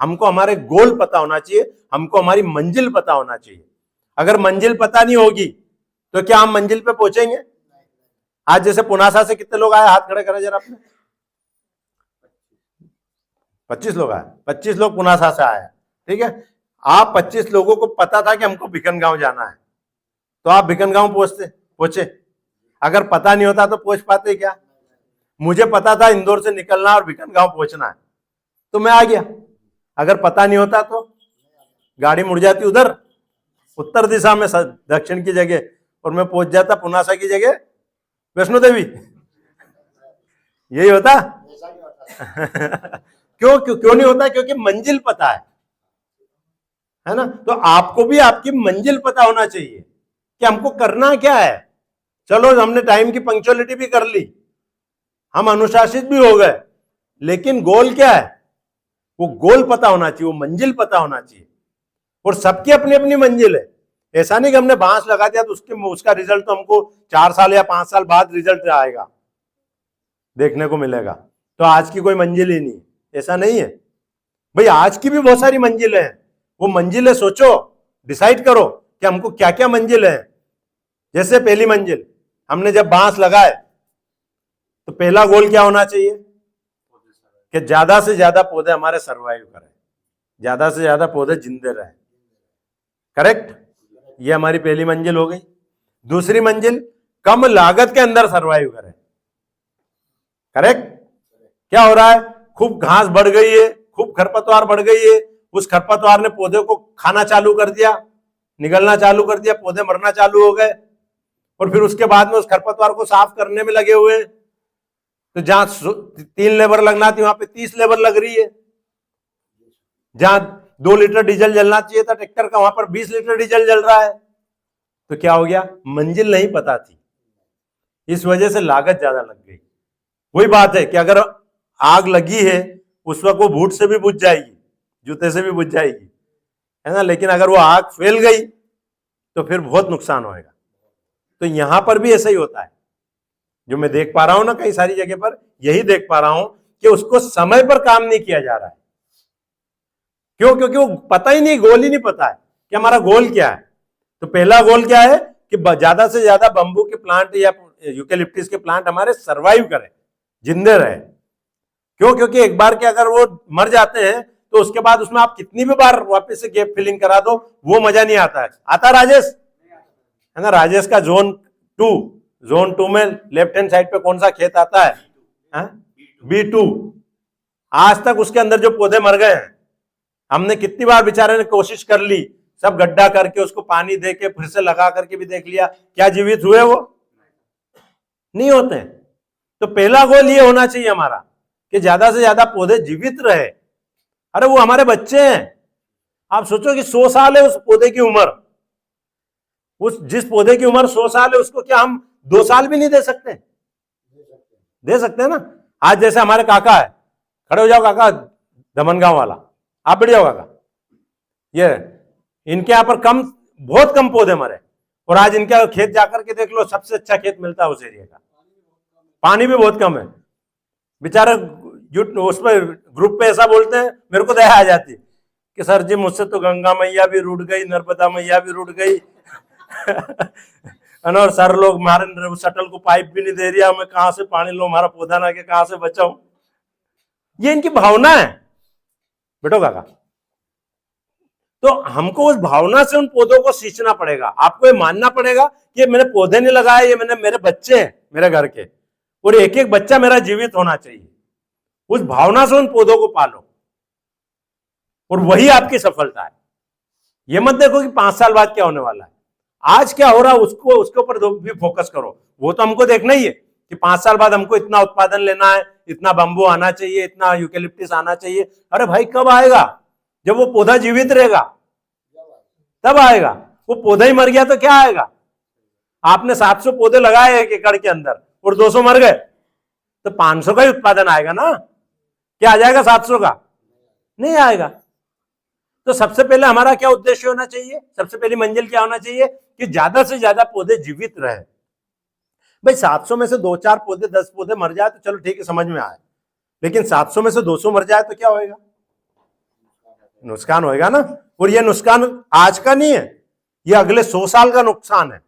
हमको हमारे गोल पता होना चाहिए, हमको हमारी मंजिल पता होना चाहिए। अगर मंजिल पता नहीं होगी तो क्या हम मंजिल पे पहुंचेंगे? आज जैसे पुनासा से कितने लोग आए, हाथ खड़े करें जरा आपने। 25 लोग आए, 25 लोग पुनासा से आए, ठीक है। आप 25 लोगों को पता था कि हमको भिकनगांव जाना है, तो आप भिकनगांव पहुंचे। अगर पता नहीं होता तो पहुंच पाते क्या? मुझे पता था इंदौर से निकलना और भिकनगांव पहुंचना है, तो मैं आ गया। अगर पता नहीं होता तो गाड़ी मुड़ जाती उधर उत्तर दिशा में, दक्षिण की जगह, और मैं पहुंच जाता पुनासा की जगह वैष्णो देवी। यही होता। क्यों नहीं होता? क्योंकि मंजिल पता है ना। तो आपको भी आपकी मंजिल पता होना चाहिए कि हमको करना क्या है। चलो हमने टाइम की पंक्चुअलिटी भी कर ली, हम अनुशासित भी हो गए, लेकिन गोल क्या है? वो गोल पता होना चाहिए, वो मंजिल पता होना चाहिए। और सबकी अपनी अपनी मंजिल है। ऐसा नहीं कि हमने बांस लगा दिया तो उसका रिजल्ट तो हमको 4 साल या 5 साल बाद रिजल्ट आएगा, देखने को मिलेगा, तो आज की कोई मंजिल ही नहीं। ऐसा नहीं है भाई, आज की भी बहुत सारी मंजिलें हैं। वो मंजिलें सोचो, डिसाइड करो कि हमको क्या क्या मंजिल है। जैसे पहली मंजिल, हमने जब बांस लगाए तो पहला गोल क्या होना चाहिए? कि ज्यादा से ज्यादा पौधे हमारे सरवाइव करें, ज्यादा से ज्यादा पौधे जिंदे रहें। करेक्ट? ये हमारी पहली मंजिल हो गई। दूसरी मंजिल, कम लागत के अंदर सरवाइव करें। करेक्ट? क्या हो रहा है? खूब घास बढ़ गई है, खूब खरपतवार बढ़ गई है, उस खरपतवार ने पौधे को खाना चालू कर दिया, निगलना चालू कर दिया, पौधे मरना चालू हो गए, और फिर उसके बाद में उस खरपतवार को साफ करने में लगे हुए। तो जहां 3 लेबर लगना थी वहां पे 30 लेबर लग रही है। जहां 2 लीटर डीजल जलना चाहिए था ट्रैक्टर का, वहां पर 20 लीटर डीजल जल रहा है। तो क्या हो गया? मंजिल नहीं पता थी, इस वजह से लागत ज्यादा लग गई। वही बात है कि अगर आग लगी है उस वक्त वो बूट से भी बुझ जाएगी, जूते से भी बुझ जाएगी, है ना। लेकिन अगर वो आग फैल गई तो फिर बहुत नुकसान होएगा। तो यहां पर भी ऐसा ही होता है, जो मैं देख पा रहा हूं ना कई सारी जगह पर, यही देख पा रहा हूं कि उसको समय पर काम नहीं किया जा रहा है। क्यों? क्योंकि वो पता ही नहीं, गोल ही नहीं पता है कि हमारा गोल क्या है। तो पहला गोल क्या है कि ज्यादा से ज्यादा बंबू के प्लांट या यूकेलिप्टिस के प्लांट हमारे सरवाइव करें, जिंदे रहे। क्यों? क्योंकि एक बार के अगर वो मर जाते हैं तो उसके बाद उसमें आप कितनी भी बार वापस से गैप फिलिंग करा दो, वो मजा नहीं आता है। आता राजेश? है ना, राजेश का जोन टू में लेफ्ट हैंड साइड पे कौन सा खेत आता है? B2। आज तक उसके अंदर जो पौधे मर गए हैं, हमने कितनी बार बेचारे ने कोशिश कर ली, सब गड्ढा करके उसको पानी दे के फिर से लगा करके भी देख लिया, क्या जीवित हुए? वो नहीं होते हैं। तो पहला गोल ये होना चाहिए हमारा कि ज्यादा से ज्यादा पौधे जीवित रहे। अरे वो हमारे बच्चे हैं। आप सोचो कि 100 साल है उस पौधे की उम्र, जिस पौधे की उम्र 100 साल है उसको क्या हम 2 साल भी नहीं दे सकते? दे सकते हैं ना। आज जैसे हमारे काका है, खड़े हो जाओ काका, दमनगांव वाला, आप बैठ जाओ काका। ये इनके यहाँ पर बहुत कम पौधे मरे, और आज इनका खेत जाकर के देख लो, सबसे अच्छा खेत मिलता है उस एरिया का, पानी भी बहुत कम है। बेचारा उस पर ग्रुप पे ऐसा बोलते हैं, मेरे को दया आ जाती कि सर जी मुझसे तो गंगा मैया भी रूठ गई, नर्मदा मैया भी रूठ गई और सर लोग हमारे शटल को पाइप भी नहीं दे रही, मैं कहां से पानी लो, हमारा पौधा ना के कहां से बचाऊं। ये इनकी भावना है। बेटो काका, तो हमको उस भावना से उन पौधों को सींचना पड़ेगा। आपको ये मानना पड़ेगा कि मैंने पौधे नहीं लगाए, ये मेरे बच्चे हैं मेरे घर के, और एक एक बच्चा मेरा जीवित होना चाहिए। उस भावना से उन पौधों को पालो, और वही आपकी सफलता है। ये मत देखो कि 5 साल बाद क्या होने वाला है, आज क्या हो रहा है उसके ऊपर भी फोकस करो। वो तो हमको देखना ही है कि 5 साल बाद हमको इतना उत्पादन लेना है, इतना बंबू आना चाहिए, इतना यूकेलिप्टिस आना चाहिए। अरे भाई कब आएगा? जब वो पौधा जीवित रहेगा तब आएगा। वो पौधा ही मर गया तो क्या आएगा? आपने 700 पौधे लगाए 1 एकड़ के अंदर और 200 मर गए, तो 500 का ही उत्पादन आएगा ना। क्या आ जाएगा 700 का? नहीं आएगा। तो सबसे पहले हमारा क्या उद्देश्य होना चाहिए? सबसे पहली मंजिल क्या होना चाहिए? कि ज्यादा से ज्यादा पौधे जीवित रहे। भाई 700 में से 2-4 पौधे 10 पौधे मर जाए तो चलो ठीक है, समझ में आए, लेकिन 700 में से 200 मर जाए तो क्या होएगा? नुकसान होएगा ना। और ये नुकसान आज का नहीं है, ये अगले 100 साल का नुकसान है,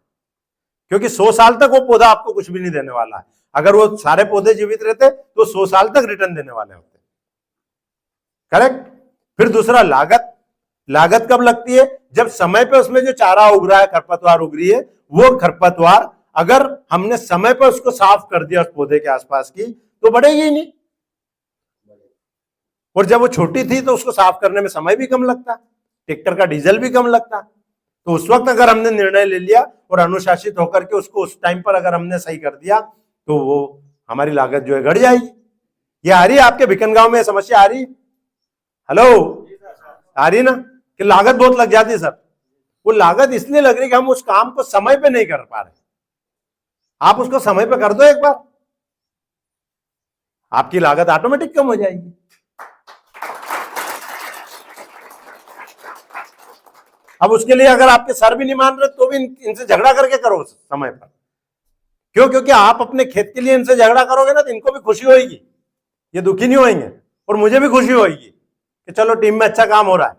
क्योंकि 100 साल तक वो पौधा आपको कुछ भी नहीं देने वाला है। अगर वो सारे पौधे जीवित रहते तो 100 साल तक रिटर्न देने वाले होते। करेक्ट। फिर दूसरा लागत। लागत कब लगती है? जब समय पे उसमें जो चारा उग रहा है, खरपतवार उग रही है, वो खरपतवार अगर हमने समय पर उसको साफ कर दिया उस पौधे के आसपास की, तो बढ़ेगी ही नहीं। और जब वो छोटी थी तो उसको साफ करने में समय भी कम लगता, ट्रैक्टर का डीजल भी कम लगता। तो उस वक्त अगर हमने निर्णय ले लिया और अनुशासित होकर के उसको उस टाइम पर अगर हमने सही कर दिया, तो वो हमारी लागत जो है घट जाएगी। ये आ रही है आपके भिकनगांव में समस्या आ रही? हेलो, आ रही ना कि लागत बहुत लग जाती है सर। वो लागत इसलिए लग रही कि हम उस काम को समय पे नहीं कर पा रहे। आप उसको समय पे कर दो एक बार, आपकी लागत ऑटोमेटिक कम हो जाएगी। अब उसके लिए अगर आपके सर भी नहीं मान रहे तो भी इनसे झगड़ा करके करो समय पर। क्यों? क्योंकि आप अपने खेत के लिए इनसे झगड़ा करोगे ना तो इनको भी खुशी होगी, ये दुखी नहीं होंगे, और मुझे भी खुशी होगी कि चलो टीम में अच्छा काम हो रहा है।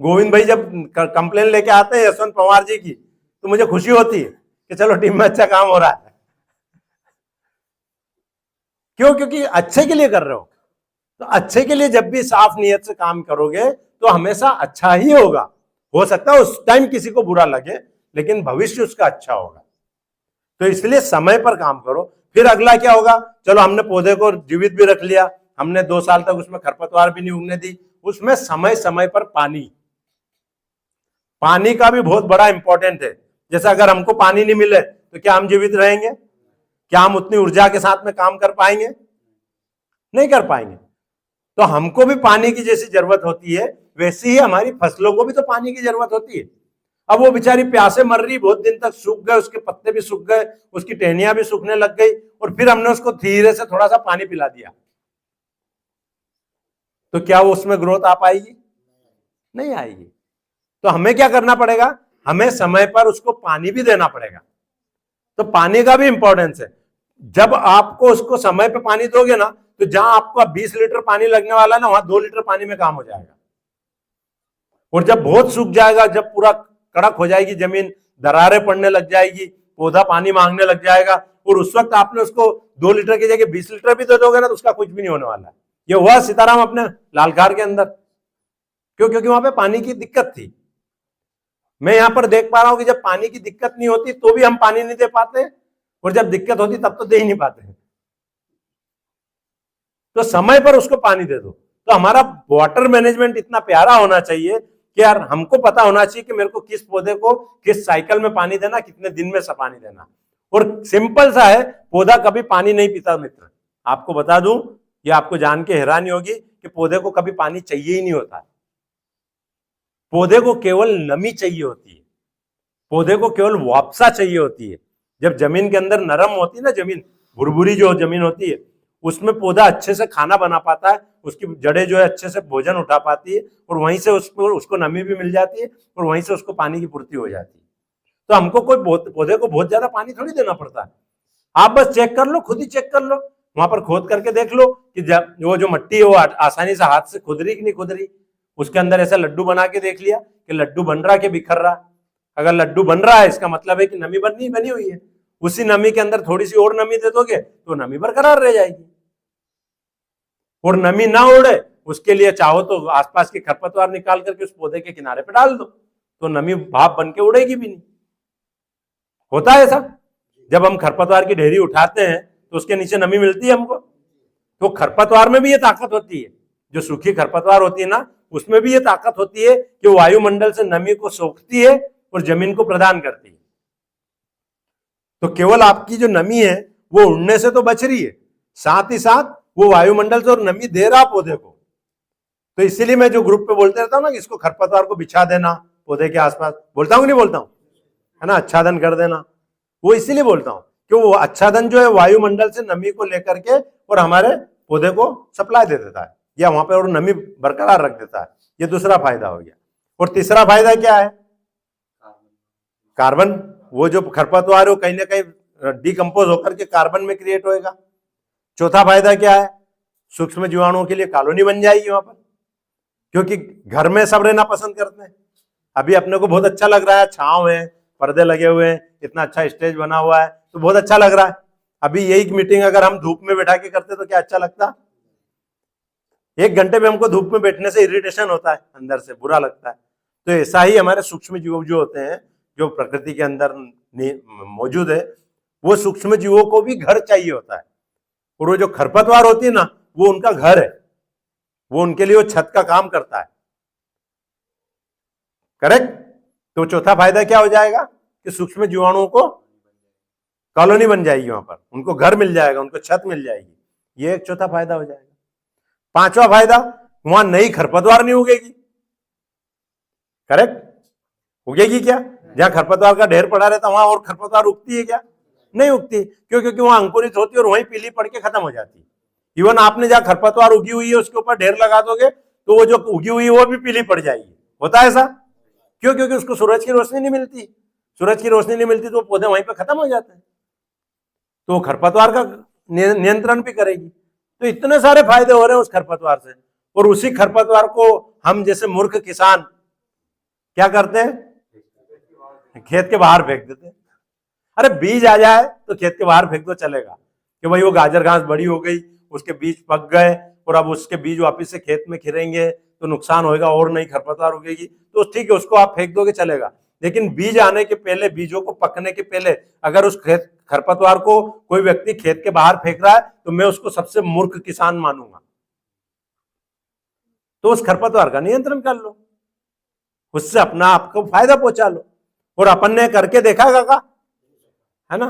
गोविंद भाई जब कंप्लेन लेके आते हैं यशवंत पवार जी की, तो मुझे खुशी होती है कि चलो टीम में अच्छा काम हो रहा है। क्यों? क्योंकि अच्छे के लिए कर रहे हो। तो अच्छे के लिए जब भी साफ नियत से काम करोगे तो हमेशा अच्छा ही होगा। हो सकता है उस टाइम किसी को बुरा लगे, लेकिन भविष्य उसका अच्छा होगा। तो इसलिए समय पर काम करो। फिर अगला क्या होगा? चलो हमने पौधे को जीवित भी रख लिया, हमने 2 साल तक उसमें खरपतवार भी नहीं उगने दी। उसमें समय समय पर पानी का भी बहुत बड़ा इंपॉर्टेंट है। जैसे अगर हमको पानी नहीं मिले तो क्या हम जीवित रहेंगे? क्या हम उतनी ऊर्जा के साथ में काम कर पाएंगे? नहीं कर पाएंगे। तो हमको भी पानी की जैसी जरूरत होती है, वैसे ही हमारी फसलों को भी तो पानी की जरूरत होती है। अब वो बेचारी प्यासे मर रही, बहुत दिन तक सूख गए, उसके पत्ते भी सूख गए, उसकी टहनियां भी सूखने लग गई, और फिर हमने उसको धीरे से थोड़ा सा पानी पिला दिया, तो क्या वो उसमें ग्रोथ आ पाएगी? नहीं आएगी। तो हमें क्या करना पड़ेगा? हमें समय पर उसको पानी भी देना पड़ेगा। तो पानी का भी इंपॉर्टेंस है। जब आपको उसको समय पे पानी दोगे ना, तो जहां आपको 20 लीटर पानी लगने वाला है ना, वहां 2 लीटर पानी में काम हो जाएगा। और जब बहुत सूख जाएगा, जब पूरा कड़क हो जाएगी जमीन, दरारें पड़ने लग जाएगी, पौधा पानी मांगने लग जाएगा, और उस वक्त आपने उसको 2 लीटर की जगह 20 लीटर भी दे दोगे ना, तो उसका कुछ भी नहीं होने वाला है। ये हुआ सीताराम अपने लालखार के अंदर। क्यों? क्योंकि वहां पे पानी की दिक्कत थी। मैं यहां पर देख पा रहा हूं कि जब पानी की दिक्कत नहीं होती तो भी हम पानी नहीं दे पाते, और जब दिक्कत होती तब तो दे ही नहीं पाते। तो समय पर उसको पानी दे दो। तो हमारा वाटर मैनेजमेंट इतना प्यारा होना चाहिए कि यार हमको पता होना चाहिए कि मेरे को किस पौधे को किस साइकिल में पानी देना, कितने दिन में पानी देना। और सिंपल सा है, पौधा कभी पानी नहीं पीता मित्र। आपको बता दूं, ये आपको जान के हैरानी होगी कि पौधे को कभी पानी चाहिए ही नहीं होता। पौधे को केवल नमी चाहिए होती है, पौधे को केवल वापसा चाहिए होती है। जब जमीन के अंदर नरम होती है ना, जमीन भुरभुरी जो जमीन होती है, उसमें पौधा अच्छे से खाना बना पाता है, उसकी जड़ें जो है अच्छे से भोजन उठा पाती है, और वहीं से उसको नमी भी मिल जाती है, और वहीं से उसको पानी की पूर्ति हो जाती है। तो हमको कोई पौधे को बहुत ज्यादा पानी थोड़ी देना पड़ता है। आप बस चेक कर लो, खुद ही चेक कर लो, वहां पर खोद करके देख लो कि वो जो मिट्टी है वो आसानी से हाथ से खुद रही कि नहीं खुद रही। उसके अंदर ऐसा लड्डू बना के देख लिया कि लड्डू बन रहा कि बिखर रहा। अगर लड्डू बन रहा है, इसका मतलब है कि नमी बनी हुई है। उसी नमी के अंदर थोड़ी सी और नमी दे दोगे तो नमी बरकरार रह जाएगी। और नमी ना उड़े उसके लिए चाहो तो आसपास के खरपतवार निकाल करके उस पौधे के किनारे पे डाल दो, तो नमी भाप बन के उड़ेगी भी नहीं। होता है ऐसा, जब हम खरपतवार की ढेरी उठाते हैं तो उसके नीचे नमी मिलती है हमको। तो खरपतवार में भी ये ताकत होती है, जो सूखी खरपतवार होती है ना, उसमें भी ये ताकत होती है कि वायुमंडल से नमी को सोखती है और जमीन को प्रदान करती है। तो केवल आपकी जो नमी है वो उड़ने से तो बच रही है, साथ ही साथ वो वायुमंडल से और नमी दे रहा पौधे को। तो इसीलिए मैं जो ग्रुप पे बोलते रहता हूँ ना कि इसको खरपतवार को बिछा देना पौधे के आसपास, बोलता हूँ नहीं बोलता हूँ, है ना, आच्छादन कर देना। वो इसीलिए बोलता हूँ कि वो आच्छादन जो है वायुमंडल से नमी को लेकर के और हमारे पौधे को सप्लाई दे देता है, या वहां पे और नमी बरकरार रख देता है। ये दूसरा फायदा हो गया। और तीसरा फायदा क्या है? कार्बन। वो जो खरपतवार है कहीं ना कहीं डिकम्पोज होकर के कार्बन में क्रिएट होएगा। चौथा फायदा क्या है? सूक्ष्म जीवाणुओं के लिए कॉलोनी बन जाएगी वहां पर। क्योंकि घर में सब रहना पसंद करते हैं। अभी अपने को बहुत अच्छा लग रहा है, छांव है, पर्दे लगे हुए हैं, इतना अच्छा स्टेज बना हुआ है, तो बहुत अच्छा लग रहा है। अभी यही मीटिंग अगर हम धूप में बैठा के करते तो क्या अच्छा लगता? 1 घंटे में हमको धूप में बैठने से इरिटेशन होता है, अंदर से बुरा लगता है। तो ऐसा ही हमारे सूक्ष्म जीव जो होते हैं, जो प्रकृति के अंदर मौजूद है, वो सूक्ष्म जीवों को भी घर चाहिए होता है। और वो जो खरपतवार होती है ना, वो उनका घर है, वो उनके लिए वो छत का काम करता है। करेक्ट? तो चौथा फायदा क्या हो जाएगा कि सूक्ष्म जीवाणुओं को कॉलोनी बन जाएगी, वहां पर उनको घर मिल जाएगा, उनको छत मिल जाएगी। ये एक चौथा फायदा हो जाएगा। पांचवा फायदा, वहां नई खरपतवार नहीं उगेगी। करेक्ट? उगेगी क्या? जहां खरपतवार का ढेर पड़ा रहता वहां और खरपतवार उगती है क्या? नहीं उगती। क्यों? क्योंकि वहां अंकुरित होती है और वहीं पीली पड़ के खत्म हो जाती है। इवन आपने जहां खरपतवार उगी हुई है उसके ऊपर ढेर लगा दोगे तो वो जो उगी हुई है वो भी पीली पड़ जाएगी। होता है ऐसा? क्यों? क्योंकि उसको सूरज की रोशनी नहीं मिलती। सूरज की रोशनी नहीं मिलती तो पौधे वहीं पर खत्म हो जाते हैं। तो खरपतवार का नियंत्रण भी करेगी। तो इतने सारे फायदे हो रहे हैं उस खरपतवार से। और उसी खरपतवार को हम जैसे मूर्ख किसान क्या करते हैं? खेत के बाहर फेंक देते हैं। अरे बीज आ जाए तो खेत के बाहर फेंक दो, चलेगा कि भाई वो गाजर घास बड़ी हो गई, उसके बीज पक गए और अब उसके बीज वापस से खेत में खिलेंगे तो नुकसान होगा और नई खरपतवार उगेगी, तो ठीक है उसको आप फेंक दोगे, चलेगा। लेकिन बीज आने के पहले, बीजों को पकने के पहले अगर उस खरपतवार को कोई व्यक्ति खेत के बाहर फेंक रहा है तो मैं उसको सबसे मूर्ख किसान मानूंगा। तो उस खरपतवार का नियंत्रण कर लो, उससे अपना आपको फायदा पहुंचा लो। और अपन ने करके देखा काका, है ना?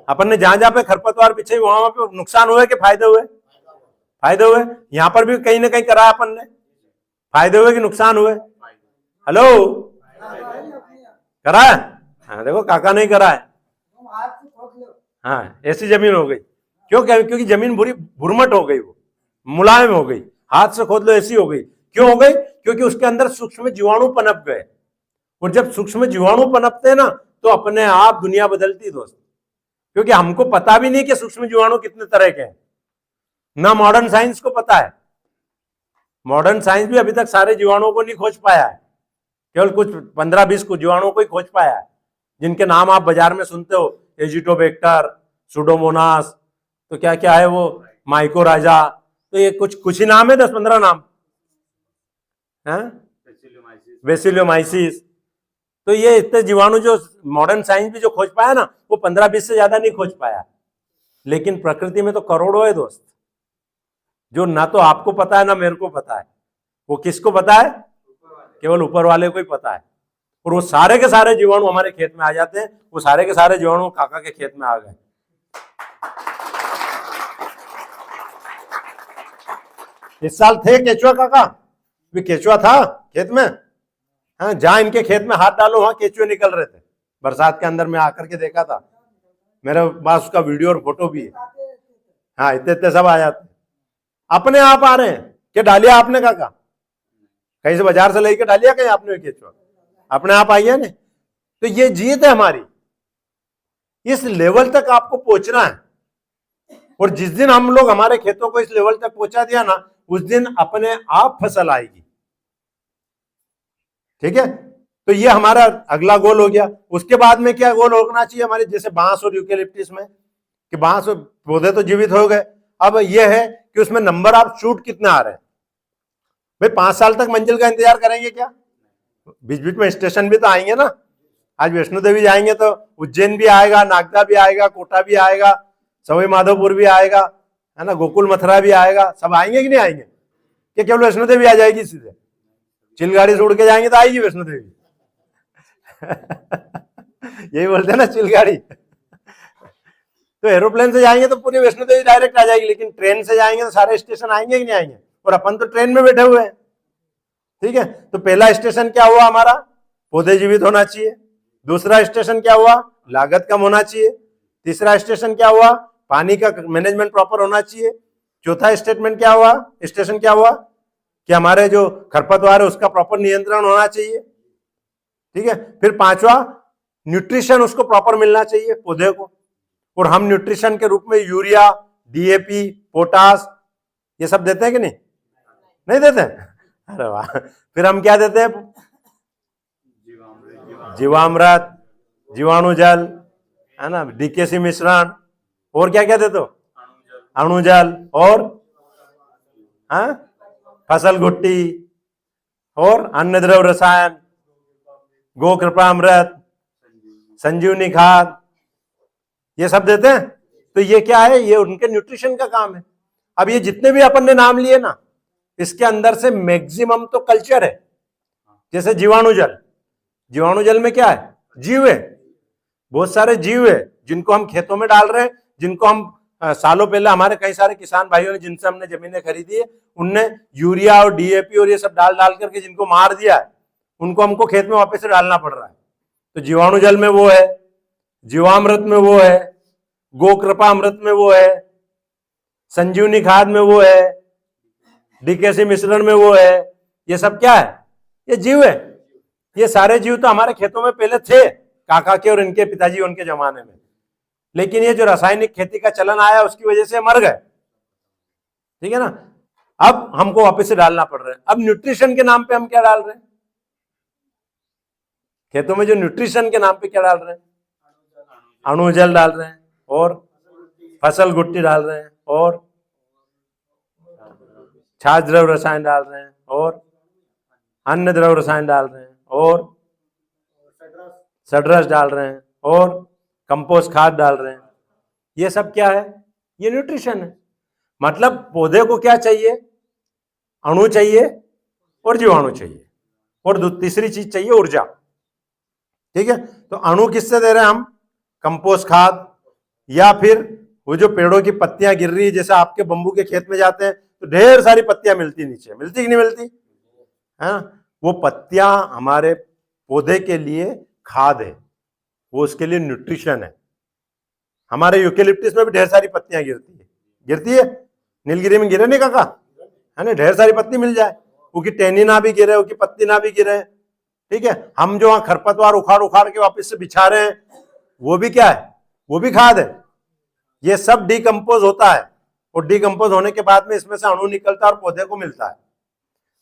अपन ने जहां जहां पे खरपतवार बिछे वहां पे नुकसान हुए कि फायदे हुए? फायदे हुए। यहां पर भी कहीं ना कहीं करा अपन ने, फायदे हुए कि नुकसान हुए? हेलो, करा है? हाँ देखो, काका नहीं करा है। हाँ, ऐसी जमीन हो गई। क्यों? क्योंकि जमीन बुरी भुरमट हो गई, वो मुलायम हो गई, हाथ से खोद लो ऐसी हो गई। क्यों हो गई? क्योंकि उसके अंदर सूक्ष्म जीवाणु पनप गए। और जब सूक्ष्म जीवाणु पनपते हैं ना तो अपने आप दुनिया बदलती दोस्त। क्योंकि हमको पता भी नहीं कि सूक्ष्म जीवाणु कितने तरह के हैं, ना मॉडर्न साइंस को पता है। मॉडर्न साइंस भी अभी तक सारे जीवाणुओं को नहीं खोज पाया है, केवल कुछ 15-20 कुछ जीवाणुओं को ही खोज पाया है, जिनके नाम आप बाजार में सुनते हो, एजिटोबैक्टर, सुडोमोनास, तो क्या क्या है वो, माइकोराजा, तो ये कुछ ही नाम है, 10-15 नाम है, बेसिलियोमाइसिस। तो ये इतने जीवाणु जो मॉडर्न साइंस भी जो खोज पाया ना, वो 15-20 से ज्यादा नहीं खोज पाया। लेकिन प्रकृति में तो करोड़ों है दोस्त, जो ना तो आपको पता है ना मेरे को पता है। वो किसको पता है? केवल ऊपर वाले को ही पता है। और वो सारे के सारे जीवाणु हमारे खेत में आ जाते हैं। वो सारे के सारे जीवाणु काका के खेत में आ गए। इस साल थे केचुआ काका? भी केचुआ था खेत में? हाँ, जहां इनके खेत में हाथ डालो वहां केचुए निकल रहे थे। बरसात के अंदर में आकर के देखा था, मेरे पास उसका वीडियो और फोटो भी है। हाँ, इतने इतने सब आ जाते, अपने आप आ रहे हैं। क्या डालिया आपने काका? कहीं से बाजार से लेके डालिया कहीं आपने केचुआ? अपने आप आई है ना? तो ये जीत है हमारी। इस लेवल तक आपको पहुंचना है। और जिस दिन हम लोग हमारे खेतों को इस लेवल तक पहुंचा दिया ना, उस दिन अपने आप फसल आएगी। ठीक है? तो ये हमारा अगला गोल हो गया। उसके बाद में क्या गोल होना चाहिए हमारे, जैसे बांस और यूकेलिप्टिस में, कि बांस और पौधे तो जीवित हो गए, अब ये है कि उसमें नंबर ऑफ शूट कितने आ रहे हैं। भाई 5 साल तक मंजिल का इंतजार करेंगे क्या? बीच बीच में स्टेशन भी तो आएंगे ना। आज वैष्णो देवी जाएंगे तो उज्जैन भी आएगा, नागदा भी आएगा, कोटा भी आएगा, सवाई माधोपुर भी आएगा, है ना, गोकुल मथुरा भी आएगा। सब आएंगे कि नहीं आएंगे? कि केवल वैष्णो देवी आ जाएगी सीधे? चिलगाड़ी से उड़ के जाएंगे तो आएगी वैष्णो देवी। यही बोलते हैं ना, चिलगाड़ी। तो एरोप्लेन से जाएंगे तो पूरी वैष्णो देवी डायरेक्ट आ जाएगी, लेकिन ट्रेन से जाएंगे तो सारे स्टेशन आएंगे कि नहीं आएंगे? और अपन तो ट्रेन में बैठे हुए हैं। ठीक है? तो पहला स्टेशन क्या हुआ हमारा? पौधे जीवित होना चाहिए। दूसरा स्टेशन क्या हुआ? लागत कम होना चाहिए। तीसरा स्टेशन क्या हुआ? पानी का मैनेजमेंट प्रॉपर होना चाहिए। चौथा स्टेटमेंट क्या हुआ? स्टेशन क्या हुआ कि हमारे जो खरपतवार है उसका प्रॉपर नियंत्रण होना चाहिए। ठीक है? फिर पांचवा, न्यूट्रिशन उसको प्रॉपर मिलना चाहिए पौधे को। और हम न्यूट्रिशन के रूप में यूरिया, डीएपी, पोटास, ये सब देते हैं कि नहीं? नहीं देते हैं? अरे वाह। फिर हम क्या देते हैं? जीवामृत, जीवाणु जल, है ना, डीकेसी मिश्रण, और क्या क्या देते हो? अणुजल, और हाँ, फसल घुट्टी, और अन्य द्रव रसायन, गो कृपामृत, संजीवनी खाद, ये सब देते हैं। तो ये क्या है? ये उनके न्यूट्रिशन का काम है। अब ये जितने भी अपन ने नाम लिए ना, इसके अंदर से मैक्सिमम तो कल्चर है। जैसे जीवाणु जल, जीवाणु जल में क्या है? जीव है, बहुत सारे जीव है जिनको हम खेतों में डाल रहे हैं, जिनको हम सालों पहले हमारे कई सारे किसान भाइयों ने, जिनसे हमने जमीनें खरीदी है, उनने यूरिया और डीएपी और ये सब डाल डाल करके जिनको मार दिया है, उनको हमको खेत में वापस से डालना पड़ रहा है। तो जीवाणु जल में वो है, जीवामृत में वो है, गो कृपामृत में वो है, संजीवनी खाद में वो है, डीकेसी मिश्रण में वो है। ये सब क्या है? ये जीव है। ये सारे जीव तो हमारे खेतों में पहले थे, काका के और इनके पिताजी उनके जमाने में, लेकिन ये जो रासायनिक खेती का चलन आया उसकी वजह से मर गए। ठीक है ना? अब हमको वापस से डालना पड़ रहा है। अब न्यूट्रिशन के नाम पे हम क्या डाल रहे हैं? खेतों में जो न्यूट्रिशन के नाम पे क्या डाल रहे हैं? अणुजल डाल रहे हैं, और फसल गुट्टी डाल रहे हैं, और छाछ द्रव रसायन डाल रहे हैं, और अन्य द्रव रसायन डाल रहे हैं, और सडरस डाल रहे हैं, और कंपोस्ट खाद डाल रहे हैं। ये सब क्या है? ये न्यूट्रिशन है। मतलब पौधे को क्या चाहिए? अणु चाहिए और जीवाणु चाहिए, और तीसरी चीज चाहिए ऊर्जा। ठीक है? तो अणु किससे दे रहे हैं हम? कंपोस्ट खाद, या फिर वो जो पेड़ों की पत्तियां गिर रही है, जैसे आपके बंबू के खेत में जाते हैं तो ढेर सारी पत्तियां मिलती, नीचे मिलती कि नहीं मिलती है ना? वो पत्तियां हमारे पौधे के लिए खाद है, वो उसके लिए न्यूट्रिशन है। हमारे यूकेलिप्टस में भी ढेर सारी पत्तियां गिरती है। नीलगिरी में गिरे नहीं काका, है ना? ढेर सारी पत्ती मिल जाए, उसकी टहनी ना भी गिरे, उसकी पत्ती ना भी गिरे। ठीक है? हम जो वहां खरपतवार उखाड़ उखाड़ के वापस से बिछा रहे हैं, वो भी क्या है? वो भी खाद है। ये सब डिकम्पोज होता है, और डिकम्पोज होने के बाद में इसमें से अणु निकलता है और पौधे को मिलता है।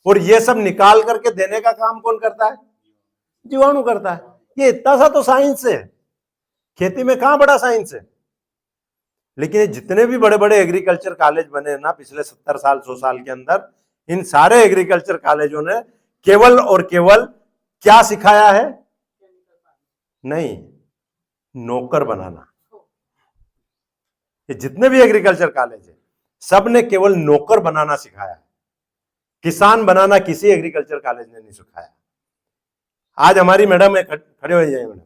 और ये सब निकाल करके देने का काम कौन करता है? जीवाणु करता है। ये इतना सा तो साइंस है, खेती में कहां बड़ा साइंस है। लेकिन जितने भी बड़े बड़े एग्रीकल्चर कॉलेज बने ना पिछले 70 साल 100 साल के अंदर, इन सारे एग्रीकल्चर कॉलेजों ने केवल और केवल क्या सिखाया है? नहीं, नौकर बनाना। ये जितने भी एग्रीकल्चर कॉलेज है, सब ने केवल नौकर बनाना सिखाया है। किसान बनाना किसी एग्रीकल्चर कॉलेज ने नहीं सिखाया। आज हमारी मैडम है, खड़े हो जाइए मैडम,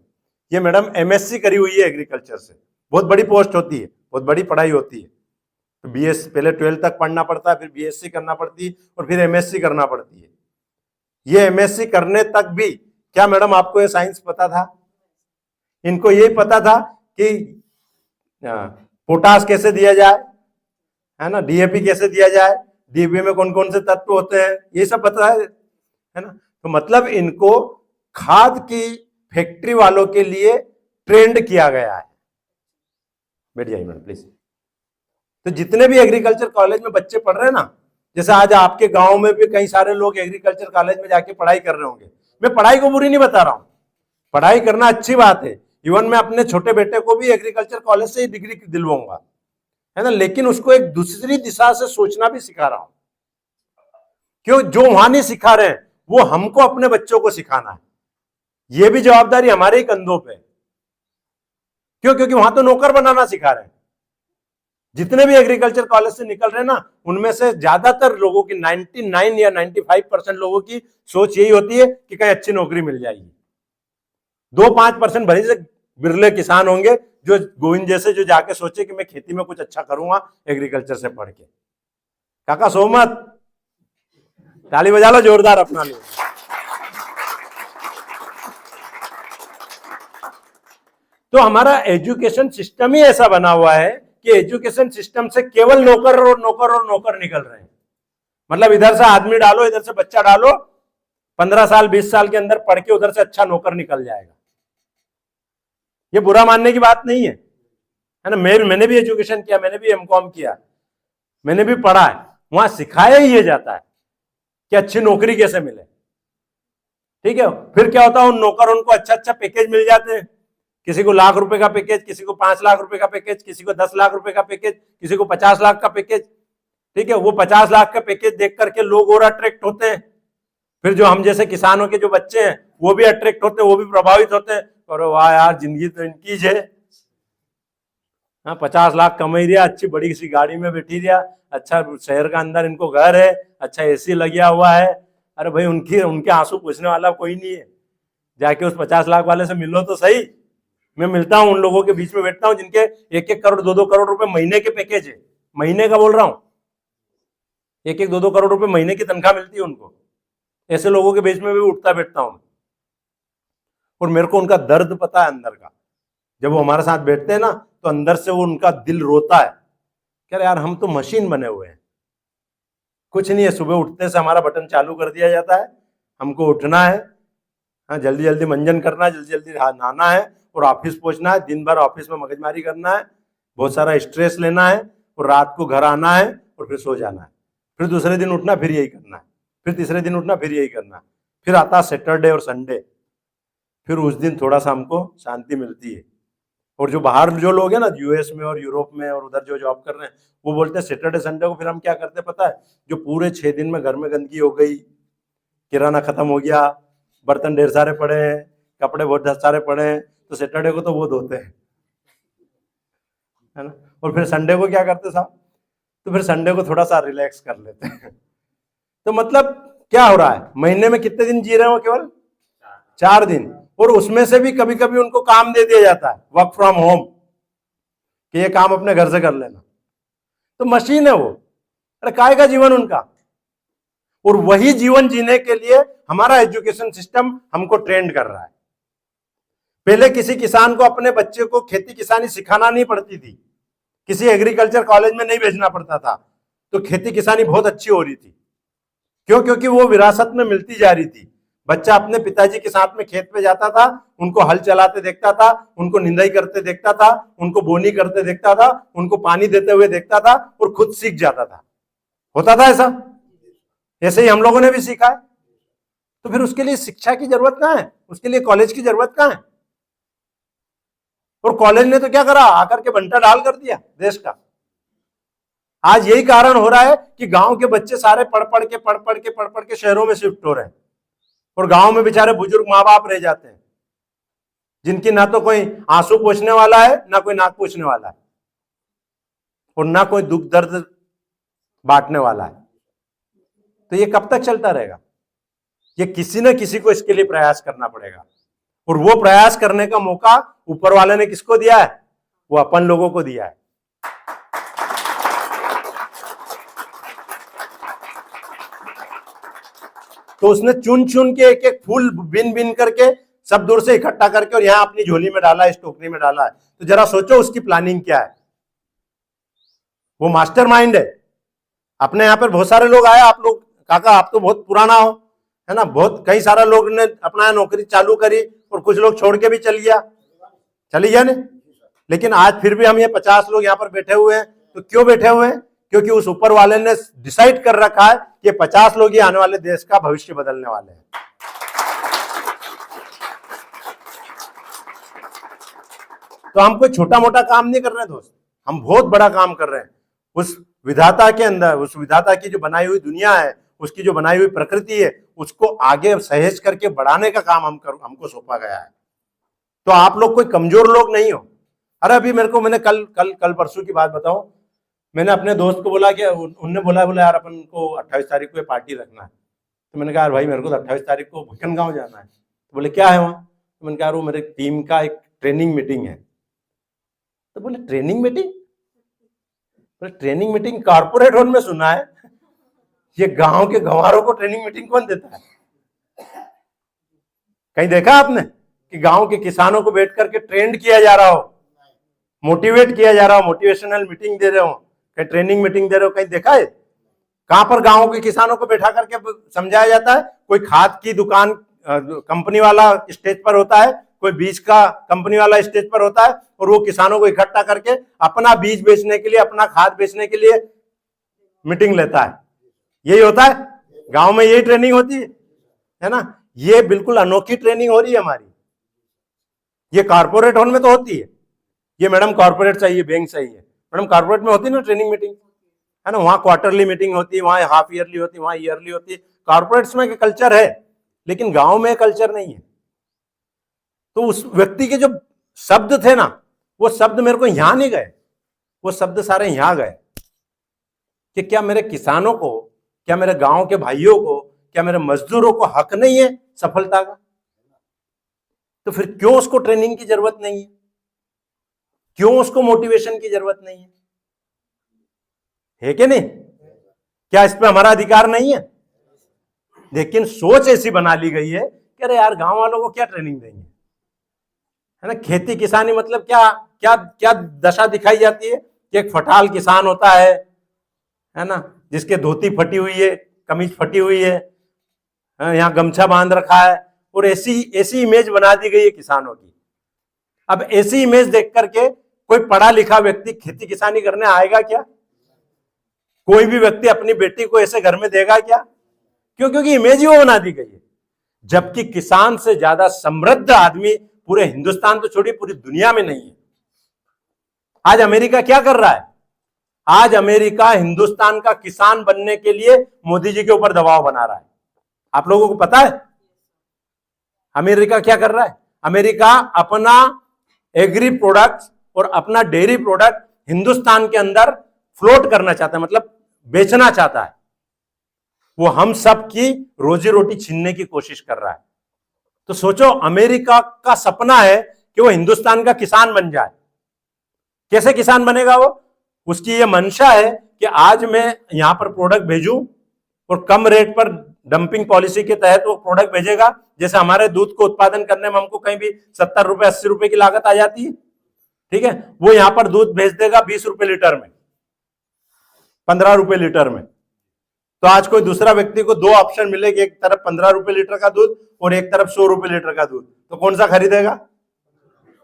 ये मैडम एमएससी करी हुई है एग्रीकल्चर से, बहुत बड़ी पोस्ट होती है, बहुत बड़ी पढ़ाई होती है। तो बीएससी पहले 12 तक पढ़ना पड़ता है, फिर बीएससी करना पड़ती है, और फिर एमएससी करना पड़ती है। ये एमएससी करने तक भी क्या मैडम आपको ये साइंस पता था? इनको यही पता था कि पोटास कैसे दिया जाए, है ना, डीएपी कैसे दिया जाए, डीएपी में कौन कौन से तत्व होते हैं, ये सब पता है ना? तो मतलब इनको खाद की फैक्ट्री वालों के लिए ट्रेंड किया गया है। बैठ जाइए मैडम प्लीज। तो जितने भी एग्रीकल्चर कॉलेज में बच्चे पढ़ रहे हैं ना, जैसे आज आपके गांव में भी कई सारे लोग एग्रीकल्चर कॉलेज में जाके पढ़ाई कर रहे होंगे। मैं पढ़ाई को बुरी नहीं बता रहा हूं, पढ़ाई करना अच्छी बात है। इवन मैं अपने छोटे बेटे को भी एग्रीकल्चर कॉलेज से ही डिग्री दिलवाऊंगा, है ना, लेकिन उसको एक दूसरी दिशा से सोचना भी सिखा रहा हूं। क्यों? जो वहां नहीं सिखा रहे हैं वो हमको अपने बच्चों को सिखाना है। ये भी जवाबदारी हमारे ही कंधों पे। क्यों? क्योंकि वहां तो नौकर बनाना सिखा रहे हैं। जितने भी एग्रीकल्चर कॉलेज से निकल रहे हैं ना, उनमें से ज्यादातर लोगों की 99 या 95% लोगों की सोच यही होती है कि कहीं अच्छी नौकरी मिल जाएगी। 2-5% भले से बिरले किसान होंगे जो गोविंद जैसे जो जाके सोचे कि मैं खेती में कुछ अच्छा करूंगा एग्रीकल्चर से पढ़ के। काका सोमत, ताली बजा लो जोरदार अपना लिए। तो हमारा एजुकेशन सिस्टम ही ऐसा बना हुआ है कि एजुकेशन सिस्टम से केवल नौकर और नौकर और नौकर निकल रहे हैं। मतलब इधर से आदमी डालो, इधर से बच्चा डालो, 15 साल 20 साल के अंदर पढ़ के उधर से अच्छा नौकर निकल जाएगा। ये बुरा मानने की बात नहीं है ना। मैंने भी एजुकेशन किया, मैंने भी एमकॉम किया, मैंने भी पढ़ा है, वहां सिखाया ही ये जाता है कि अच्छी नौकरी कैसे मिले। ठीक है, फिर क्या होता है, उन नौकरों को अच्छा अच्छा पैकेज मिल जाते हैं, किसी को ₹1,00,000 का पैकेज, किसी को ₹5,00,000 का पैकेज, किसी को ₹10,00,000 का पैकेज, किसी को 50,00,000 का पैकेज। ठीक है, वो 50,00,000 का पैकेज देख करके लोग और अट्रैक्ट होते हैं। फिर जो हम जैसे किसानों के जो बच्चे हैं वो भी अट्रैक्ट होते हैं, वो भी प्रभावित होते हैं, और वाह यार जिंदगी तो इनकी है। हाँ, 50 लाख कमाई रिया, अच्छी बड़ी सी गाड़ी में बैठी रिया, अच्छा शहर का अंदर इनको घर है, अच्छा एसी लगा हुआ है। अरे भाई उनके आंसू पूछने वाला कोई नहीं है। जाके उस 50 लाख वाले से मिलो तो सही। मैं मिलता हूं, उन लोगों के बीच में बैठता हूं जिनके 1-1 करोड़ 2-2 करोड़ रुपए महीने के पैकेज है, महीने का बोल रहा हूं, 1-1 2-2 करोड़ रुपए महीने की तनख्वाह मिलती है उनको। ऐसे लोगों के बीच में भी उठता बैठता हूं, और मेरे को उनका दर्द पता है अंदर का। जब वो हमारे साथ बैठते हैं ना तो अंदर से वो उनका दिल रोता है, कह रहे यार हम तो मशीन बने हुए हैं, कुछ नहीं है। सुबह उठने से हमारा बटन चालू कर दिया जाता है, हमको उठना है, हाँ जल्दी जल्दी मंजन करना है, जल्दी जल्दी नहाना है और ऑफिस पहुंचना है, दिन भर ऑफिस में मगजमारी करना है, बहुत सारा स्ट्रेस लेना है, और रात को घर आना है और फिर सो जाना है। फिर दूसरे दिन उठना, फिर यही करना है, फिर तीसरे दिन उठना, फिर यही करना है। फिर आता सैटरडे और संडे, फिर उस दिन थोड़ा सा हमको शांति मिलती है। और जो बाहर जो लोग हैं ना, यूएस में और यूरोप में और उधर जो जॉब कर रहे हैं, वो बोलते हैं सैटरडे संडे को फिर हम क्या करते हैं पता है, जो पूरे 6 दिन में घर में गंदगी हो गई, किराना खत्म हो गया, बर्तन ढेर सारे पड़े हैं, कपड़े बहुत सारे पड़े हैं, तो सैटरडे को तो वो धोते हैं, है ना। और फिर संडे को क्या करते साहब, तो फिर संडे को थोड़ा सा रिलैक्स कर लेते हैं। तो मतलब क्या हो रहा है, महीने में कितने दिन जी रहे हो, केवल 4 दिन, और उसमें से भी कभी कभी उनको काम दे दिया जाता है वर्क फ्रॉम होम, कि ये काम अपने घर से कर लेना। तो मशीन है वो, अरे काय का जीवन उनका। और वही जीवन जीने के लिए हमारा एजुकेशन सिस्टम हमको ट्रेंड कर रहा है। पहले किसी किसान को अपने बच्चे को खेती किसानी सिखाना नहीं पड़ती थी, किसी एग्रीकल्चर कॉलेज में नहीं भेजना पड़ता था, तो खेती किसानी बहुत अच्छी हो रही थी। क्यों? क्योंकि वो विरासत में मिलती जा रही थी। बच्चा अपने पिताजी के साथ में खेत पे जाता था, उनको हल चलाते देखता था, उनको निंदाई करते देखता था, उनको बोनी करते देखता था, उनको पानी देते हुए देखता था, और खुद सीख जाता था। होता था ऐसा? ऐसे ही हम लोगों ने भी सीखा है। तो फिर उसके लिए शिक्षा की जरूरत कहां है, उसके लिए कॉलेज की जरूरत कहां है? और कॉलेज ने तो क्या करा, आकर के बंटा डाल कर दिया देश का। आज यही कारण हो रहा है कि गांव के बच्चे सारे पढ़ पढ़ के शहरों में शिफ्ट हो रहे हैं, और गांव में बेचारे बुजुर्ग माँ बाप रह जाते हैं, जिनकी ना तो कोई आंसू पोंछने वाला है, ना कोई नाक पोंछने वाला है, और ना कोई दुख दर्द बांटने वाला है। तो ये कब तक चलता रहेगा? ये किसी न किसी को इसके लिए प्रयास करना पड़ेगा, और वो प्रयास करने का मौका ऊपर वाले ने किसको दिया है? वो अपन लोगों को दिया है। तो उसने चुन चुन के एक एक फूल बिन बिन करके सब दूर से इकट्ठा करके और यहां अपनी झोली में डाला है, इस टोकरी में डाला है। तो जरा सोचो उसकी प्लानिंग क्या है। वो मास्टरमाइंड है। अपने यहाँ पर बहुत सारे लोग आए, आप लोग काका आप तो बहुत पुराना हो, है ना, बहुत कई सारा लोग ने अपना नौकरी चालू करी और कुछ लोग छोड़ के भी चल गया ना। लेकिन आज फिर भी हम ये 50 लोग यहाँ पर बैठे हुए हैं। तो क्यों बैठे हुए हैं? क्योंकि उस ऊपर वाले ने डिसाइड कर रखा है कि 50 लोग ही आने वाले देश का भविष्य बदलने वाले हैं। तो हम कोई छोटा मोटा काम नहीं कर रहे दोस्त, हम बहुत बड़ा काम कर रहे हैं। उस विधाता के अंदर, उस विधाता की जो बनाई हुई दुनिया है, उसकी जो बनाई हुई प्रकृति है, उसको आगे सहेज करके बढ़ाने का काम हमको सौंपा गया है। तो आप लोग कोई कमजोर लोग नहीं हो। अरे अभी मैंने कल परसों की बात बताऊं, मैंने अपने दोस्त को बोला कि उनने बोला यार अपन को 28 तारीख को पार्टी रखना है। तो मैंने कहा यार भाई मेरे को तो 28 तारीख को भटकनगांव जाना है। तो बोले क्या है वहाँ? तो मैंने कहा वो मेरे टीम का एक ट्रेनिंग मीटिंग है। तो बोले ट्रेनिंग मीटिंग? बोले ट्रेनिंग मीटिंग कॉर्पोरेट हॉल में सुना है, ये गांव के गंवारों को ट्रेनिंग मीटिंग कौन देता है? कहीं देखा आपने कि गांव के किसानों को बैठ करके ट्रेंड किया जा रहा हो, मोटिवेट किया जा रहा हो, मोटिवेशनल मीटिंग दे रहे हो, कहीं ट्रेनिंग मीटिंग दे रहे हो, कहीं देखा है? कहां पर गांव के किसानों को बैठा करके समझाया जाता है? कोई खाद की दुकान कंपनी वाला स्टेज पर होता है, कोई बीज का कंपनी वाला स्टेज पर होता है, और वो किसानों को इकट्ठा करके अपना बीज बेचने के लिए, अपना खाद बेचने के लिए मीटिंग लेता है। यही होता है। गांव में यही ट्रेनिंग होती है ना। ये बिल्कुल अनोखी ट्रेनिंग हो रही है हमारी। ये कॉर्पोरेट होने में तो होती है, ये मैडम कॉर्पोरेट चाहिए, बैंक चाहिए, मैडम कॉर्पोरेट में होती है ना ट्रेनिंग मीटिंग, है ना, वहां क्वार्टरली मीटिंग होती है, वहां हाफ ईयरली होती है, वहां ईयरली होती है। कॉर्पोरेट्स में कल्चर है, लेकिन गांव में कल्चर नहीं है। तो उस व्यक्ति के जो शब्द थे ना, वो शब्द मेरे को यहां नहीं गए, वो शब्द सारे यहां गए कि क्या मेरे किसानों को, क्या मेरे गांव के भाइयों को, क्या मेरे मजदूरों को हक नहीं है सफलता का? तो फिर क्यों उसको ट्रेनिंग की जरूरत नहीं है, क्यों उसको मोटिवेशन की जरूरत नहीं है कि नहीं? क्या इस पे हमारा अधिकार नहीं है? लेकिन सोच ऐसी बना ली गई है कि अरे यार गांव वालों को क्या ट्रेनिंग देंगे, है ना। खेती किसानी मतलब क्या क्या क्या दशा दिखाई जाती है कि एक फटाल किसान होता है ना, जिसके धोती फटी हुई है, कमीज फटी हुई है, यहाँ गमछा बांध रखा है, और ऐसी ऐसी इमेज बना दी गई है किसानों की। अब ऐसी इमेज देख करके कोई पढ़ा लिखा व्यक्ति खेती किसानी करने आएगा क्या? कोई भी व्यक्ति अपनी बेटी को ऐसे घर में देगा क्या? क्यों? क्योंकि इमेज ही वो बना दी गई है। जबकि किसान से ज्यादा समृद्ध आदमी पूरे हिंदुस्तान तो छोड़िए पूरी दुनिया में नहीं है। आज अमेरिका क्या कर रहा है? आज अमेरिका हिंदुस्तान का किसान बनने के लिए मोदी जी के ऊपर दबाव बना रहा है। आप लोगों को पता है अमेरिका क्या कर रहा है? अमेरिका अपना एग्री प्रोडक्ट्स और अपना डेयरी प्रोडक्ट हिंदुस्तान के अंदर फ्लोट करना चाहता है, मतलब बेचना चाहता है। वो हम सब की रोजी रोटी छीनने की कोशिश कर रहा है। तो सोचो, अमेरिका का सपना है कि वो हिंदुस्तान का किसान बन जाए। कैसे किसान बनेगा वो? उसकी ये मंशा है कि आज मैं यहां पर प्रोडक्ट भेजूं और कम रेट पर डंपिंग पॉलिसी के तहत वो प्रोडक्ट भेजेगा। जैसे हमारे दूध को उत्पादन करने में हमको कहीं भी 70 रुपए 80 रुपए की लागत आ जाती है, ठीक है, वो यहां पर दूध भेज देगा 20 रुपए लीटर में, 15 रुपए लीटर में। तो आज कोई दूसरा व्यक्ति को दो ऑप्शन मिले कि एक तरफ 15 रुपए लीटर का दूध और एक तरफ 100 रुपए लीटर का दूध, तो कौन सा खरीदेगा?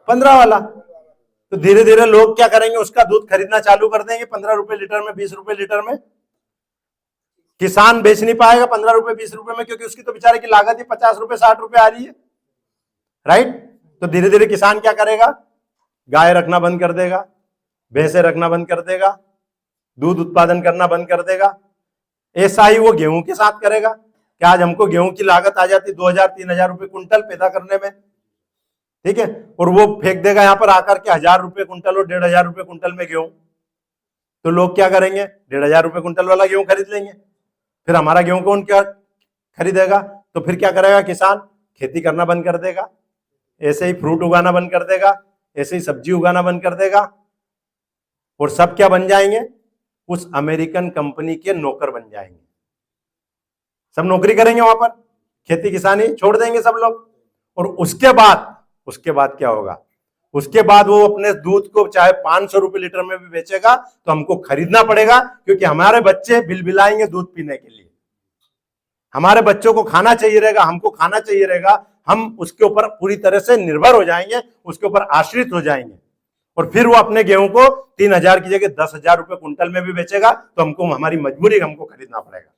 15 वाला। तो धीरे धीरे लोग क्या करेंगे, उसका दूध खरीदना चालू कर देंगे 15 रुपए लीटर में, 20 रुपए लीटर में। किसान बेच नहीं पाएगा 15 रुपए 20 रुपए में, क्योंकि उसकी तो बेचारे की लागत ही 50 रुपए 60 रुपए आ रही है, राइट। तो धीरे धीरे किसान क्या करेगा? गाय रखना बंद कर देगा, भैंसे रखना बंद कर देगा, दूध उत्पादन करना बंद कर देगा। ऐसा ही वो गेहूं के साथ करेगा कि आज हमको गेहूं की लागत आ जाती 2000-3000 रुपए कुंटल पैदा करने में, ठीक है, और वो फेंक देगा यहां पर आकर के 1000 रुपए कुंटल और 1500 रुपए कुंटल में गेहूं। तो लोग क्या करेंगे? 1500 रुपए कुंटल वाला गेहूं खरीद लेंगे। फिर हमारा गेहूं कौन क्या खरीदेगा? तो फिर क्या करेगा किसान? खेती करना बंद कर देगा, ऐसे ही फ्रूट उगाना बंद कर देगा, ऐसे ही सब्जी उगाना बंद कर देगा, और सब क्या बन जाएंगे? उस अमेरिकन कंपनी के नौकर बन जाएंगे। सब नौकरी करेंगे वहां पर, खेती किसानी छोड़ देंगे सब लोग। और उसके बाद क्या होगा? उसके बाद वो अपने दूध को चाहे 500 रुपए लीटर में भी बेचेगा तो हमको खरीदना पड़ेगा, क्योंकि हमारे बच्चे बिलबिलाएंगे दूध पीने के लिए। हमारे बच्चों को खाना चाहिए रहेगा, हमको खाना चाहिए रहेगा, हम उसके ऊपर पूरी तरह से निर्भर हो जाएंगे, उसके ऊपर आश्रित हो जाएंगे। और फिर वो अपने गेहूं को 3000 की जगह 10,000 रुपए कुंटल में भी बेचेगा, तो हमको, हमारी मजबूरी, हमको खरीदना पड़ेगा।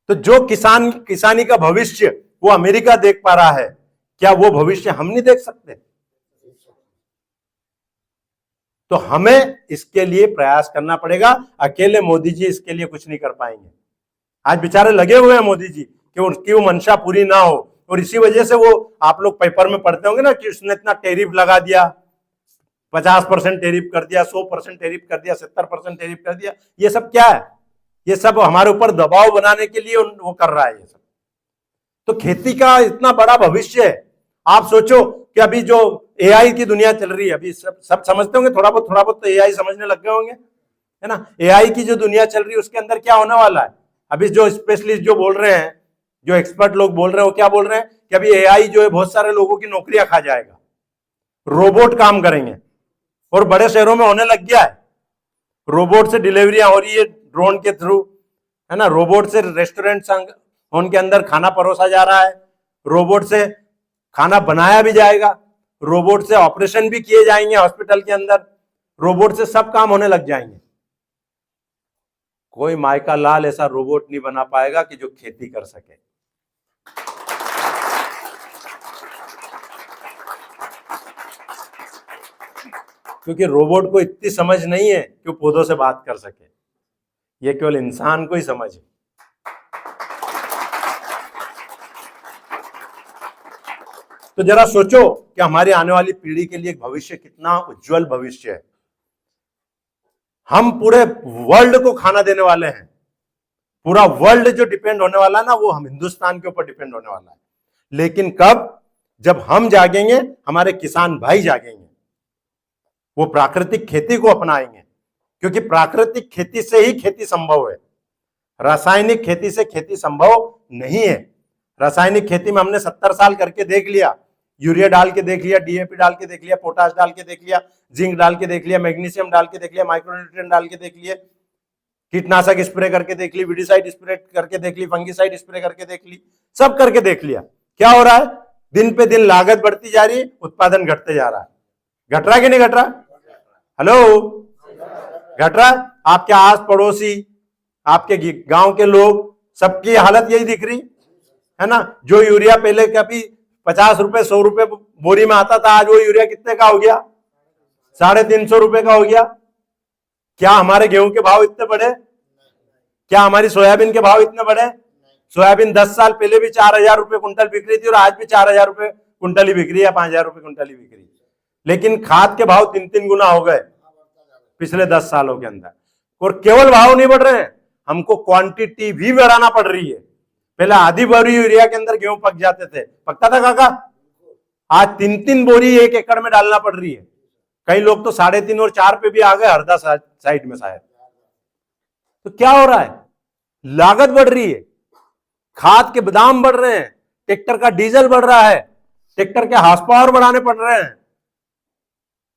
तो जो किसानी का भविष्य वो अमेरिका देख पा रहा है, क्या वो भविष्य हम नहीं देख सकते? तो हमें इसके लिए प्रयास करना पड़ेगा। अकेले मोदी जी इसके लिए कुछ नहीं कर पाएंगे। आज बेचारे लगे हुए हैं मोदी जी कि उनकी वो मंशा पूरी ना हो, और इसी वजह से वो, आप लोग पेपर में पढ़ते होंगे ना कि उसने इतना टैरिफ लगा दिया, 50% टैरिफ कर दिया, 100% टैरिफ कर दिया, 70% टैरिफ कर दिया। ये सब क्या है? ये सब हमारे ऊपर दबाव बनाने के लिए वो कर रहा है ये सब। तो खेती का इतना बड़ा भविष्य है। आप सोचो कि अभी जो एआई की दुनिया चल रही है, अभी सब समझते होंगे, थोड़ा बहुत तो एआई समझने लग गए होंगे, है ना। एआई की जो दुनिया चल रही है उसके अंदर क्या होने वाला है? अभी जो स्पेशलिस्ट जो बोल रहे हैं, जो एक्सपर्ट लोग बोल रहे हैं, वो क्या बोल रहे हैं कि अभी एआई जो है बहुत सारे लोगों की नौकरियां खा जाएगा, रोबोट काम करेंगे, और बड़े शहरों में होने लग गया है। रोबोट से डिलीवरियां हो रही है ड्रोन के थ्रू, है ना। रोबोट से रेस्टोरेंट उनके अंदर खाना परोसा जा रहा है, रोबोट से खाना बनाया भी जाएगा, रोबोट से ऑपरेशन भी किए जाएंगे हॉस्पिटल के अंदर, रोबोट से सब काम होने लग जाएंगे। कोई माइका लाल ऐसा रोबोट नहीं बना पाएगा कि जो खेती कर सके। क्योंकि रोबोट को इतनी समझ नहीं है कि वो पौधों से बात कर सके, ये केवल इंसान को ही समझ है। तो जरा सोचो कि हमारी आने वाली पीढ़ी के लिए एक भविष्य कितना उज्जवल भविष्य है। हम पूरे वर्ल्ड को खाना देने वाले हैं। पूरा वर्ल्ड जो डिपेंड होने वाला है ना, वो हम हिंदुस्तान के ऊपर डिपेंड होने वाला है। लेकिन कब? जब हम जागेंगे, हमारे किसान भाई जागेंगे, वो प्राकृतिक खेती को अपनाएंगे। क्योंकि प्राकृतिक खेती से ही खेती संभव है, रासायनिक खेती से खेती संभव नहीं है। रासायनिक खेती में हमने 70 साल करके देख लिया, यूरिया डाल के देख लिया, डीएपी डाल के देख लिया, पोटाश डाल के देख लिया, जिंक डाल के देख लिया, मैग्नीशियम डाल के देख लिया, माइक्रोन्यूट्रिएंट डाल के देख लिए, कीटनाशक स्प्रे करके देख ली, विडिसाइड स्प्रे करके देख ली, फंगिसाइड स्प्रे करके देख ली, सब करके देख लिया। क्या हो रहा है? दिन पे दिन लागत बढ़ती जा रही है, उत्पादन घटते जा रहा है। घट रहा है कि नहीं घट रहा? हेलो, घट रहा है? आपके आस पड़ोसी, आपके गांव के लोग, सबकी हालत यही दिख रही है ना। जो यूरिया पहले कभी 50 रुपए 100 रुपए बोरी में आता था, आज वो यूरिया कितने का हो गया? 350 रुपए का हो गया। क्या हमारे गेहूं के भाव इतने बढ़े? क्या हमारी सोयाबीन के भाव इतने बढ़े? सोयाबीन 10 साल पहले भी 4000 रुपए कुंटल बिक रही थी और आज भी 4000 रुपए कुंटल ही बिक रही है, 5000 रुपए कुंटल ही बिक रही है। लेकिन खाद के भाव 3-3 गुना हो गए पिछले 10 सालों के अंदर। और केवल भाव नहीं बढ़ रहे हैं, हमको क्वांटिटी भी बढ़ाना पड़ रही है। पहले आधी बोरी यूरिया के अंदर गेहूं पक जाते थे, पकता था काका, आज 3-3 बोरी 1 एकड़ में डालना पड़ रही है। कई लोग तो 3.5 और 4 पे भी आ गए, हरदा साइड में शायद। तो क्या हो रहा है? लागत बढ़ रही है, खाद के दाम बढ़ रहे हैं, ट्रैक्टर का डीजल बढ़ रहा है, ट्रैक्टर के हॉर्स पावर बढ़ाने पड़ रहे हैं,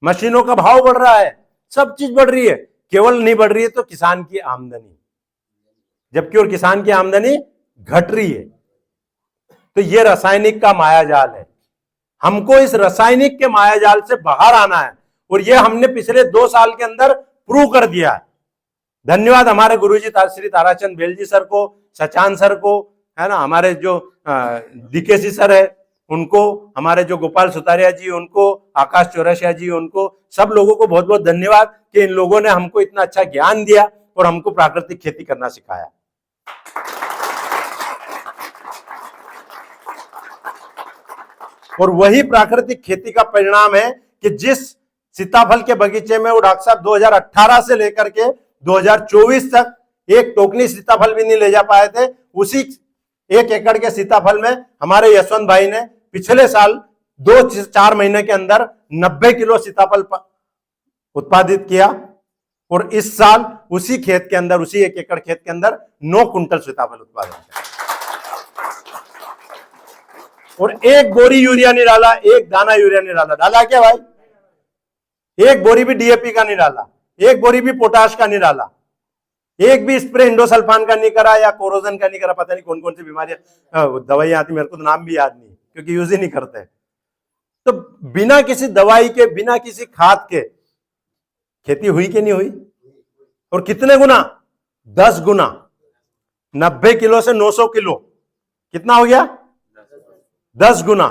मशीनों का भाव बढ़ रहा है, सब चीज बढ़ रही है। केवल नहीं बढ़ रही है तो किसान की आमदनी, जबकि और किसान की आमदनी घट रही है। तो ये रासायनिक का मायाजाल है। हमको इस रासायनिक के मायाजाल से बाहर आना है, और ये हमने पिछले 2 साल के अंदर प्रूव कर दिया है। धन्यवाद हमारे गुरुजी श्री ताराचंद बेल जी सर को, सचान सर को, है ना, हमारे जो डीकेसी सर है उनको, हमारे जो गोपाल सुतारिया जी उनको, आकाश चौरसिया जी उनको, सब लोगों को बहुत बहुत धन्यवाद कि इन लोगों ने हमको इतना अच्छा ज्ञान दिया और हमको प्राकृतिक खेती करना सिखाया। और वही प्राकृतिक खेती का परिणाम है कि जिस सीताफल के बगीचे में वो डॉक्टर साहब 2018 से लेकर के 2024 तक एक टोकनी सीताफल भी नहीं ले जा पाए थे, उसी 1 एकड़ के सीताफल में हमारे यशवंत भाई ने पिछले साल 2-4 महीने के अंदर 90 किलो सीताफल उत्पादित किया, और इस साल उसी खेत के अंदर, उसी 1 एकड़ खेत के अंदर 9 कुंटल सीताफल उत्पादन किया। और 1 बोरी यूरिया नहीं डाला, 1 दाना यूरिया नहीं डाला। डाला क्या भाई? 1 बोरी भी डीएपी का नहीं डाला, 1 बोरी भी पोटाश का नहीं डाला, 1 भी स्प्रे इंडोसल्फान का नहीं करा या कोरोजन का नहीं करा। पता नहीं कौन कौन सी बीमारियां दवाइयां आती, मेरे को तो नाम भी याद नहीं क्योंकि यूज ही नहीं करते। तो बिना किसी दवाई के, बिना किसी खाद के खेती हुई कि नहीं हुई? और कितने गुना? 10 गुना। 90 किलो से 900 किलो, कितना हो गया? 10 गुना।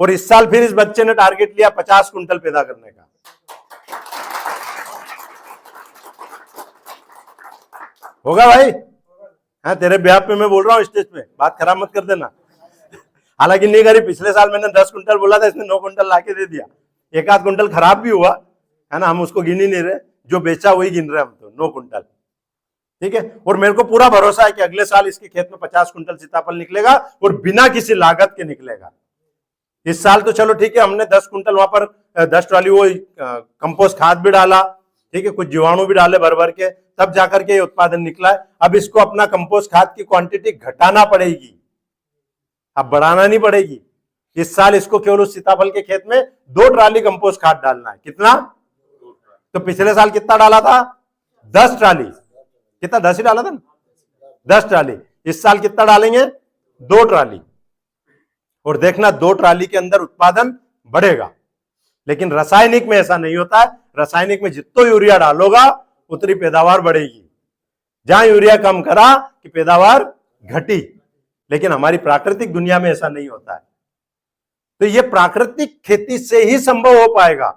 और इस साल फिर इस बच्चे ने टारगेट लिया 50 कुंटल पैदा करने का। होगा भाई? हाँ, तेरे ब्याह पे मैं बोल रहा हूं स्टेज पे, बात खराब मत कर देना। हालांकि नहीं करी, पिछले साल मैंने 10 कुंटल बोला था, इसने 9 कुंटल लाके दे दिया। 1 आध कुंटल खराब भी हुआ है ना, हम उसको गिन ही नहीं रहे, जो बेचा वही गिन रहे हम तो, 9 कुंटल। ठीक है। और मेरे को पूरा भरोसा है कि अगले साल इसके खेत में 50 कुंटल सीताफल निकलेगा और बिना किसी लागत के निकलेगा। इस साल तो चलो ठीक है, हमने 10 कुंटल वहां पर 10 ट्रॉली वो कंपोस्ट खाद भी डाला, ठीक है, कुछ जीवाणु भी डाले भर भर के, तब जाकर के ये उत्पादन निकला है। अब इसको अपना कंपोस्ट खाद की क्वांटिटी घटाना पड़ेगी, अब बढ़ाना नहीं पड़ेगी। इस साल इसको केवल उस सीताफल के खेत में 2 ट्राली कंपोस्ट खाद डालना है। कितना? तो पिछले साल कितना डाला था? 10 ट्राली। कितना? 10 ही डाला था ना, 10 ट्राली। इस साल कितना डालेंगे? 2 ट्राली। और देखना 2 ट्राली के अंदर उत्पादन बढ़ेगा। लेकिन रासायनिक में ऐसा नहीं होता है। रासायनिक में जितना यूरिया डालोगा उतनी पैदावार बढ़ेगी, जहां यूरिया कम करा कि पैदावार घटी। लेकिन हमारी प्राकृतिक दुनिया में ऐसा नहीं होता है। तो यह प्राकृतिक खेती से ही संभव हो पाएगा।